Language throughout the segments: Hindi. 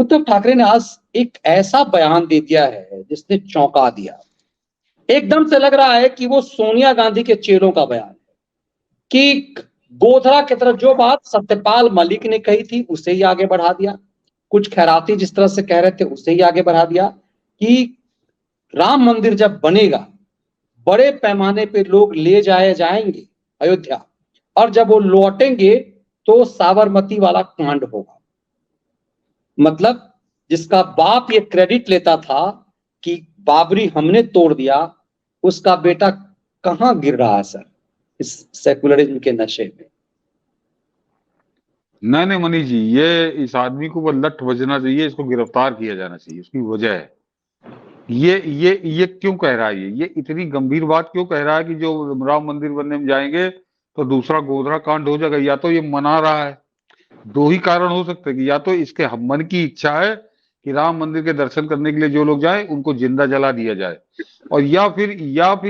उद्धव ठाकरे ने आज एक ऐसा बयान दे दिया है जिसने चौंका दिया। एकदम से लग रहा है कि वो सोनिया गांधी के चेलों का बयान है कि गोधरा की तरफ जो बात सत्यपाल मलिक ने कही थी उसे ही आगे बढ़ा दिया, कुछ खैराती जिस तरह से कह रहे थे उसे ही आगे बढ़ा दिया कि राम मंदिर जब बनेगा बड़े पैमाने पे लोग ले जाएंगे अयोध्या, और जब वो लौटेंगे तो साबरमती वाला कांड होगा। मतलब जिसका बाप ये क्रेडिट लेता था कि बाबरी हमने तोड़ दिया, उसका बेटा कहां गिर रहा है सर इस सेकुलरिज्म के नशे में। नहीं मनीष जी, ये इस आदमी को वो लठ बजना चाहिए, इसको गिरफ्तार किया जाना चाहिए। उसकी वजह है ये क्यों कह रहा है, ये इतनी गंभीर बात क्यों कह रहा है कि जो राम मंदिर बनने में जाएंगे तो दूसरा गोधरा कांड हो जाएगा। या तो ये मना रहा है, दो ही कारण हो सकते हैं कि या तो इसके मन की इच्छा है कि राम मंदिर के दर्शन करने के लिए जो लोग जाए उनको जिंदा जला दिया जाए, और या फिर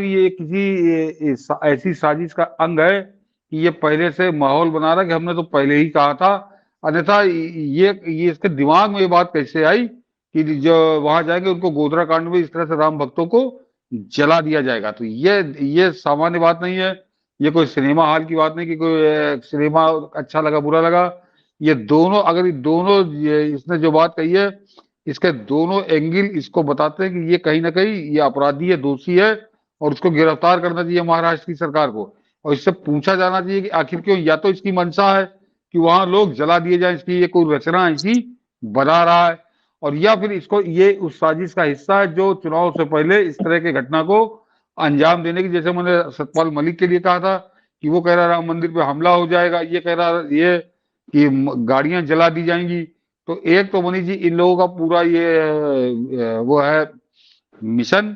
ये किसी ऐसी साजिश का अंग है कि ये पहले से माहौल बना रहा है कि हमने तो पहले ही कहा था। अन्यथा ये इसके दिमाग में ये बात कैसे आई कि जो वहां जाएंगे उनको गोधरा कांड में इस तरह से राम भक्तों को जला दिया जाएगा। तो ये सामान्य बात नहीं है, ये कोई सिनेमा हॉल की बात नहीं कि कोई सिनेमा अच्छा लगा बुरा लगा। ये दोनों, अगर ये दोनों इसने जो बात कही है, इसके दोनों एंगल इसको बताते हैं कि ये कहीं ना कहीं ये अपराधी है, दोषी है, और उसको गिरफ्तार करना चाहिए महाराष्ट्र की सरकार को। और इससे पूछा जाना चाहिए कि आखिर क्यों, या तो इसकी मंशा है कि वहां लोग जला दिए जाए, इसकी ये कोई रचना ऐसी बना रहा है, और या फिर इसको ये उस साजिश का हिस्सा है जो चुनाव से पहले इस तरह की घटना को अंजाम देने की, जैसे मैंने सतपाल मलिक के लिए कहा था कि वो कह रहा राम मंदिर पे हमला हो जाएगा, ये कह रहा ये कि गाड़ियां जला दी जाएंगी। तो एक तो मनीष जी इन लोगों का पूरा ये वो है मिशन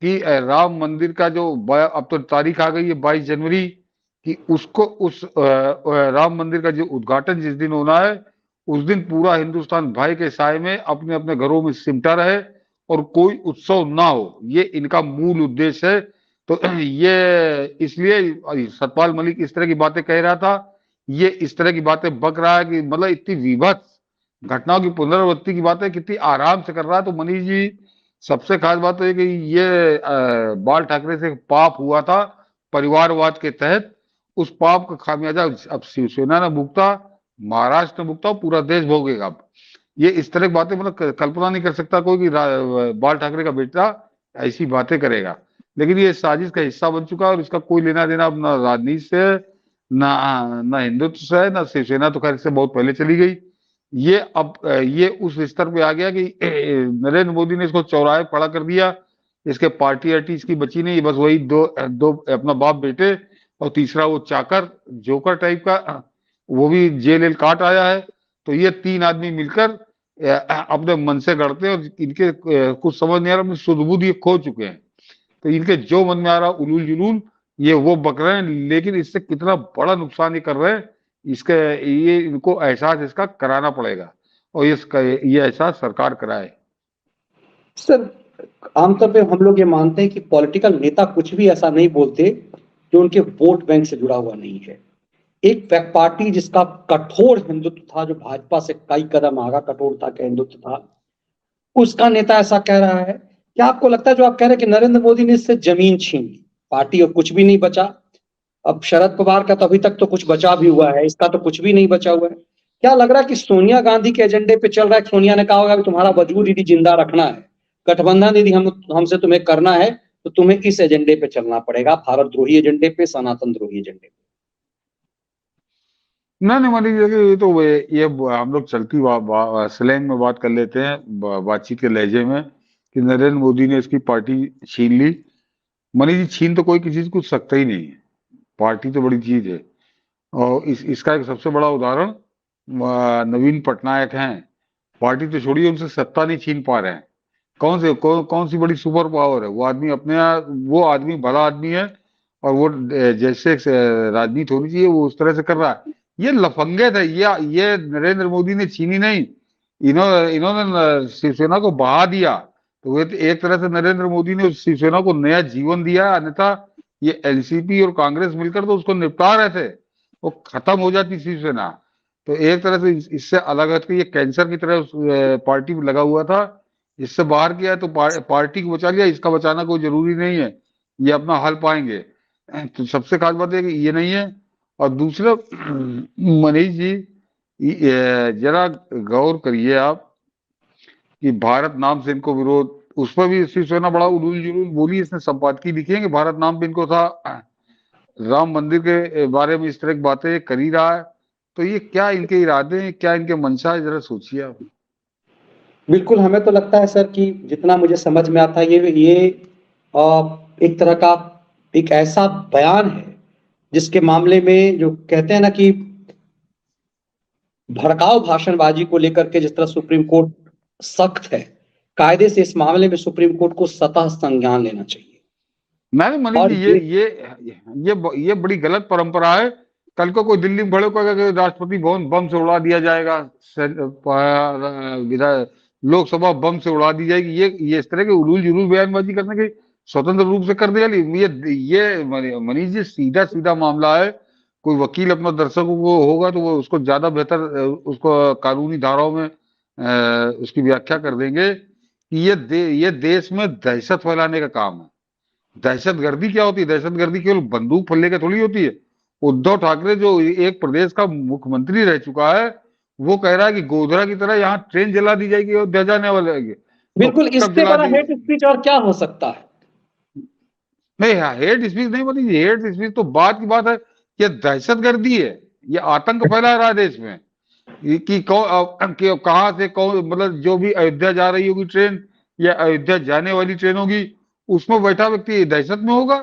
कि राम मंदिर का जो अब तो तारीख आ गई है 22 जनवरी कि उसको उस राम मंदिर का जो उद्घाटन जिस दिन होना है उस दिन पूरा हिंदुस्तान भाई के साय में अपने अपने घरों में सिमटा रहे और कोई उत्सव ना हो, ये इनका मूल उद्देश्य है। तो ये इसलिए सतपाल मलिक इस तरह की बातें कह रहा था, ये इस तरह की बातें बक रहा है कि मतलब इतनी विभत्स घटनाओं की पुनरावृत्ति की बातें कितनी आराम से कर रहा है। तो मनीष जी सबसे खास बात तो ये कि ये बाल ठाकरे से पाप हुआ था परिवारवाद के तहत, उस पाप का खामियाजा अब शिवसेना ने भुगता, महाराष्ट्र ने भुगता, पूरा देश भोगेगा। अब ये इस तरह की बातें मतलब कल्पना नहीं कर सकता कोई कि बाल ठाकरे का बेटा ऐसी बातें करेगा, लेकिन ये साजिश का हिस्सा बन चुका है और इसका कोई लेना देना अब ना राजनीति से, ना हिंदुत्व से है, ना शिवसेना तो खैर इससे बहुत पहले चली गई। ये अब ये उस स्तर पे आ गया कि नरेंद्र मोदी ने इसको चौराहे खड़ा कर दिया, इसके पार्टी आर्टी इसकी बची नहीं, बस वही दो दो अपना बाप बेटे और तीसरा वो चाकर जोकर टाइप का, वो भी जेल काट आया है। तो ये तीन आदमी मिलकर अपने मन से गढ़ते हैं और इनके कुछ समझ नहीं आ रहा, अपनी सुध-बुध ये खो चुके हैं। तो इनके जो मन में आ रहा उलूल जुलूल ये वो बक रहे हैं, लेकिन इससे कितना बड़ा नुकसान ये कर रहे हैं इसके, ये इनको एहसास इसका कराना पड़ेगा और ये एहसास सरकार कराए। सर आमतौर पे हम लोग ये मानते हैं कि पॉलिटिकल नेता कुछ भी ऐसा नहीं बोलते जो उनके वोट बैंक से जुड़ा हुआ नहीं है। एक पार्टी जिसका कठोर हिंदुत्व था, जो भाजपा से कई कदम आगा कठोरता का हिंदुत्व था, उसका नेता ऐसा कह रहा है। क्या आपको लगता है जो आप कह रहे हैं कि नरेंद्र मोदी ने इससे जमीन छीन ली, पार्टी और कुछ भी नहीं बचा? अब शरद पवार का तो अभी तक तो कुछ बचा भी हुआ है, इसका तो कुछ भी नहीं बचा हुआ है। क्या लग रहा है कि सोनिया गांधी के एजेंडे पे चल रहा है? सोनिया ने कहा होगा कि तुम्हारा वजूद यदि जिंदा रखना है, गठबंधन यदि हमसे तुम्हें करना है तो तुम्हें इस एजेंडे पे चलना पड़ेगा, भारत द्रोही एजेंडे पे, सनातन द्रोही एजेंडे पे। नहीं मान लीजिए ये तो ये हम लोग चलती स्लैंग में बात कर लेते हैं, बातचीत के लहजे में कि नरेंद्र मोदी ने इसकी पार्टी छीन ली। मनीष जी छीन तो कोई किसी से कुछ सकता ही नहीं है, पार्टी तो बड़ी चीज है। और इसका एक सबसे बड़ा उदाहरण नवीन पटनायक हैं। पार्टी तो छोड़िए, उनसे सत्ता नहीं छीन पा रहे हैं। कौन सी बड़ी सुपर पावर है वो आदमी, वो आदमी भला आदमी है और वो जैसे राजनीति होनी चाहिए वो उस तरह से कर रहा है। ये लफंगे थे, ये नरेंद्र मोदी ने छीनी नहीं, इन्होंने शिवसेना को बहा दिया। तो एक तरह से नरेंद्र मोदी ने उस शिवसेना को नया जीवन दिया, अन्यथा ये एनसीपी और कांग्रेस मिलकर तो उसको निपटा रहे थे, वो खत्म हो जाती शिवसेना। तो एक तरह से इससे अलग हट के ये कैंसर की तरह उस पार्टी में लगा हुआ था, इससे बाहर किया तो पार्टी को बचा लिया, इसका बचाना कोई जरूरी नहीं है, ये अपना हल पाएंगे। तो सबसे खास बात है कि ये नहीं है। और दूसरा मनीष जी, जरा गौर करिए आप कि भारत नाम से इनको विरोध, उस पर भी शिवसेना बड़ा उलूल जुलूल बोली, इसने संपादकीय लिखी है कि भारत नाम पे इनको था, राम मंदिर के बारे में इस तरह की बातें कर ही रहा है। तो ये क्या इनके इरादे हैं, क्या इनके मंशा है, जरा सोचिए आप। बिल्कुल, हमें तो लगता है सर कि जितना मुझे समझ में आता है ये एक तरह का एक ऐसा बयान है जिसके मामले में जो कहते हैं ना कि भड़काऊ भाषणबाजी को लेकर के जिस तरह सुप्रीम कोर्ट सख्त है, कायदे से इस मामले में सुप्रीम कोर्ट को सतह संज्ञान लेना चाहिए। नहीं मनीष और जी, ये बड़ी गलत परंपरा है। कल को कोई दिल्ली में बड़े को अगर राष्ट्रपति भवन बम से उड़ा दिया जाएगा, लोकसभा बम से उड़ा दी जाएगी, ये इस तरह के उलूल जुलूल बयानबाजी करने की स्वतंत्र रूप से कर दिया। ये मनीष जी सीधा सीधा मामला है। कोई वकील अपना दर्शकों को होगा तो वो उसको ज्यादा बेहतर उसको कानूनी धाराओं में उसकी व्याख्या कर देंगे कि ये देश में दहशत फैलाने का काम है। दहशतगर्दी क्या होती है? दहशतगर्दी केवल बंदूक फल्ले के थोड़ी होती है। उद्धव ठाकरे जो एक प्रदेश का मुख्यमंत्री रह चुका है, वो कह रहा है कि गोधरा की तरह यहाँ ट्रेन जला दी जाएगी और अयोध्या जाने वाले हैं। बिल्कुल, तो कब इससे जला बड़ा दी? हेट स्पीच और क्या हो सकता है? नहीं, हेट स्पीच नहीं बनी। हेट स्पीच तो बात की बात है, ये दहशतगर्दी है, ये आतंक फैला रहा है देश में। कि कहां से कौन, मतलब जो भी अयोध्या जा रही होगी ट्रेन या अयोध्या जाने वाली ट्रेन होगी, उसमें बैठा व्यक्ति दहशत में होगा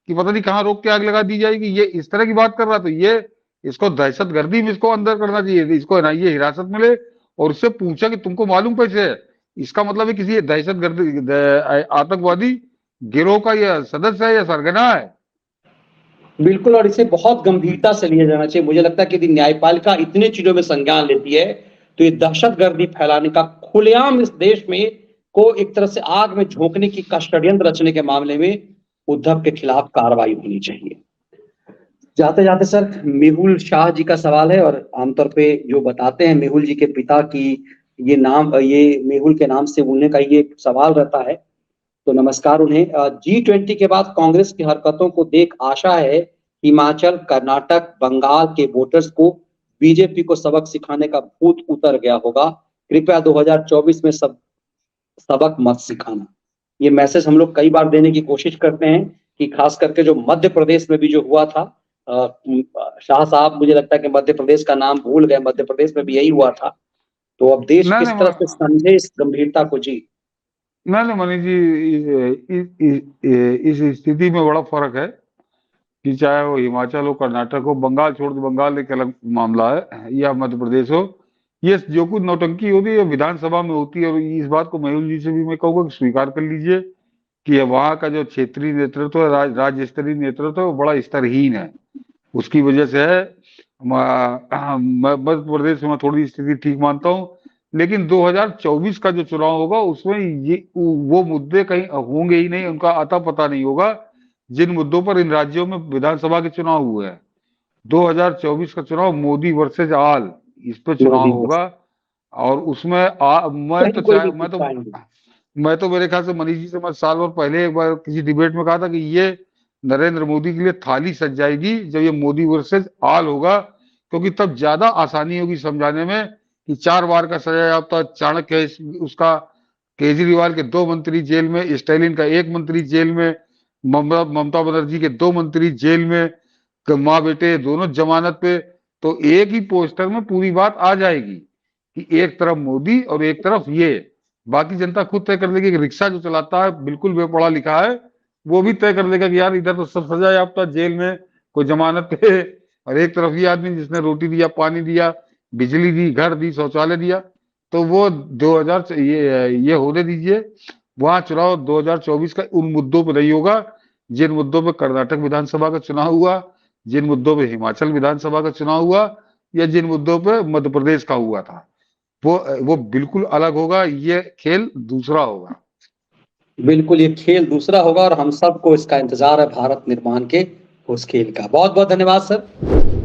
कि पता नहीं कहाँ रोक के आग लगा दी जाएगी। ये इस तरह की बात कर रहा, तो ये इसको दहशतगर्दी में इसको अंदर करना चाहिए, इसको ना ये हिरासत में ले और उससे पूछा कि तुमको मालूम कैसे है। इसका मतलब है किसी दहशतगर्दी आतंकवादी गिरोह का यह सदस्य है या सरगना है। बिल्कुल, और इसे बहुत गंभीरता से लिया जाना चाहिए। मुझे लगता है कि यदि न्यायपालिका इतने चीजों में संज्ञान लेती है तो ये दहशतगर्दी फैलाने का खुलेआम इस देश में को एक तरह से आग में झोंकने की का षड्यंत्र रचने के मामले में उद्धव के खिलाफ कार्रवाई होनी चाहिए। जाते जाते सर, मेहुल शाह जी का सवाल है, और आमतौर पे जो बताते हैं मेहुल जी के पिता की ये मेहुल के नाम से बोलने का ये सवाल रहता है। तो नमस्कार उन्हें। G20 के बाद कांग्रेस की हरकतों को देख आशा है हिमाचल, कर्नाटक, बंगाल के वोटर्स को बीजेपी को सबक सिखाने का भूत उतर गया होगा। कृपया 2024 में सबक मत सिखाना। ये मैसेज हम लोग कई बार देने की कोशिश करते हैं कि खास करके जो मध्य प्रदेश में भी जो हुआ था, शाह साहब मुझे लगता है कि मध्य प्रदेश का नाम भूल गए, मध्य प्रदेश में भी यही हुआ था। तो अब देश नहीं किस तरह से नहीं समझे इस गंभीरता को जी? नहीं मनीष जी, इस स्थिति में बड़ा फर्क है कि चाहे वो हिमाचल हो, कर्नाटक हो, बंगाल छोड़ दो, बंगाल एक अलग मामला है, या मध्य प्रदेश हो। ये जो कुछ नौटंकी होती है विधानसभा में होती है। और इस बात को मेहुल जी से भी मैं कहूँगा कि स्वीकार कर लीजिए कि वहाँ का जो क्षेत्रीय नेतृत्व है, राज्य स्तरीय नेतृत्व है, वो बड़ा स्तरहीन है। उसकी वजह से है मध्य प्रदेश में थोड़ी स्थिति ठीक मानता हूँ। लेकिन 2024 का जो चुनाव होगा उसमें ये वो मुद्दे कहीं होंगे ही नहीं, उनका अता पता नहीं होगा जिन मुद्दों पर इन राज्यों में विधानसभा के चुनाव हुए हैं। 2024 का चुनाव मोदी वर्सेज आल, इस पर चुनाव मोदी होगा। और उसमें कहीं कोई नहीं जीत पाएंगे। मैं तो मेरे ख्याल से मनीष जी से मैं साल भर पहले एक बार किसी डिबेट में कहा था कि ये नरेंद्र मोदी के लिए थाली सज जाएगी जब ये मोदी वर्सेज आल होगा, क्योंकि तब ज्यादा आसानी होगी समझाने में कि 4 बार का सजा याफ्ता चाणक्य उसका, केजरीवाल के 2 मंत्री जेल में, स्टालिन का 1 मंत्री जेल में, ममता बनर्जी के 2 मंत्री जेल में, माँ बेटे दोनों जमानत पे। तो एक ही पोस्टर में पूरी बात आ जाएगी कि एक तरफ मोदी और एक तरफ ये। बाकी जनता खुद तय कर लेगी कि रिक्शा जो चलाता है बिल्कुल बेपढ़ा लिखा है, वो भी तय कर लेगा कि यार इधर तो सब सजा याफ्ता जेल में, कोई जमानत पे, और एक तरफ ये आदमी जिसने रोटी दिया, पानी दिया, बिजली दी, घर दी, शौचालय दिया। तो वो 2000 ये होने दीजिए। वहां चुनाव 2024 का उन मुद्दों पर नहीं होगा जिन मुद्दों पर कर्नाटक विधानसभा का चुनाव हुआ, जिन मुद्दों पे हिमाचल विधानसभा का चुनाव हुआ, या जिन मुद्दों पे मध्य प्रदेश का हुआ था। वो बिल्कुल अलग होगा, ये खेल दूसरा होगा। बिल्कुल, ये खेल दूसरा होगा और हम सबको इसका इंतजार है भारत निर्माण के उस खेल का। बहुत बहुत धन्यवाद सर।